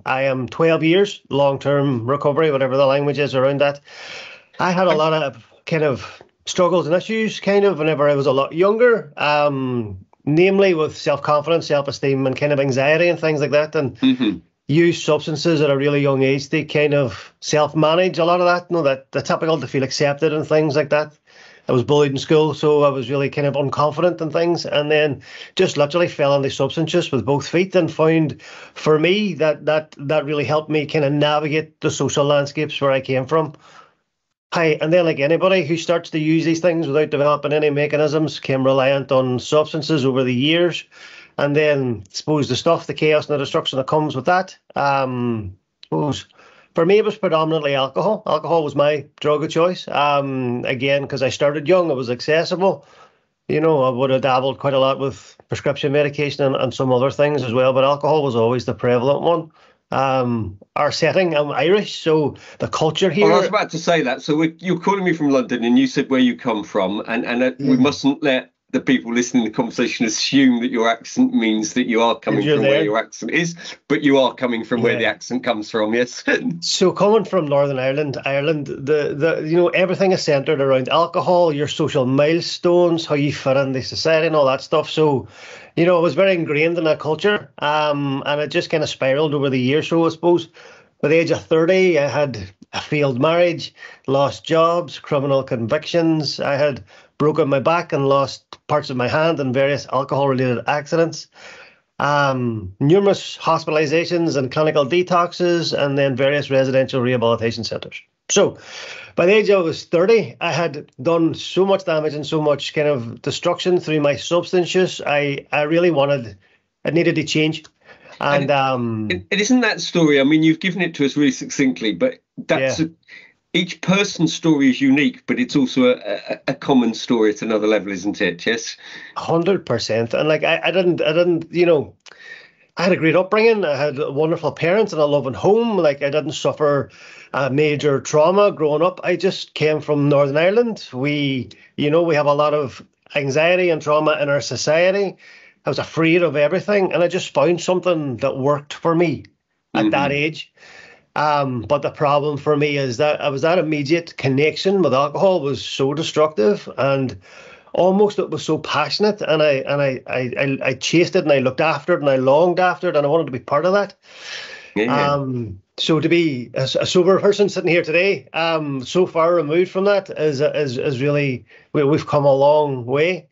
I am 12 years long-term recovery, whatever the language is around that. I had a lot of kind of struggles and issues kind of whenever I was a lot younger, namely with self-confidence, self-esteem, and kind of anxiety and things like that. And use substances at a really young age to kind of self-manage a lot of that, that the typical to feel accepted and things like that. I was bullied in school, so I was really kind of unconfident and things, and then just literally fell into substance use with both feet, and found for me that really helped me kind of navigate the social landscapes where I came from. And then, like anybody who starts to use these things without developing any mechanisms, became reliant on substances over the years. And then, I suppose, the chaos and the destruction that comes with that. For me, it was predominantly alcohol. Alcohol was my drug of choice. Again, because I started young, it was accessible. I would have dabbled quite a lot with prescription medication and some other things as well, but alcohol was always the prevalent one. Our setting, I'm Irish, so the culture here. Well, I was about to say that. So you're calling me from London, and you said where you come from, and we mustn't let the people listening to the conversation assume that your accent means that you are coming from where your accent is, but you are coming from where the accent comes from. Yes. So coming from Northern Ireland, the everything is centered around alcohol, your social milestones, how you fit into society, and all that stuff. So, it was very ingrained in that culture, and it just kind of spiraled over the years. So I suppose by the age of 30, I had a failed marriage, lost jobs, criminal convictions. I had broken my back and lost parts of my hand in various alcohol-related accidents. Numerous hospitalizations and clinical detoxes, and then various residential rehabilitation centres. So by the age I was 30, I had done so much damage and so much kind of destruction through my substance use. I really I needed to change. And it isn't that story. I mean, you've given it to us really succinctly, but that's each person's story is unique, but it's also a common story at another level, isn't it? Yes, 100%. And like I didn't, I had a great upbringing. I had wonderful parents and a loving home. Like I didn't suffer a major trauma growing up. I just came from Northern Ireland. We have a lot of anxiety and trauma in our society. I was afraid of everything, and I just found something that worked for me at that age. But the problem for me is that that immediate connection with alcohol was so destructive, and almost it was so passionate, and I chased it, and I looked after it, and I longed after it, and I wanted to be part of that. So to be a sober person sitting here today, so far removed from that is really, we've come a long way.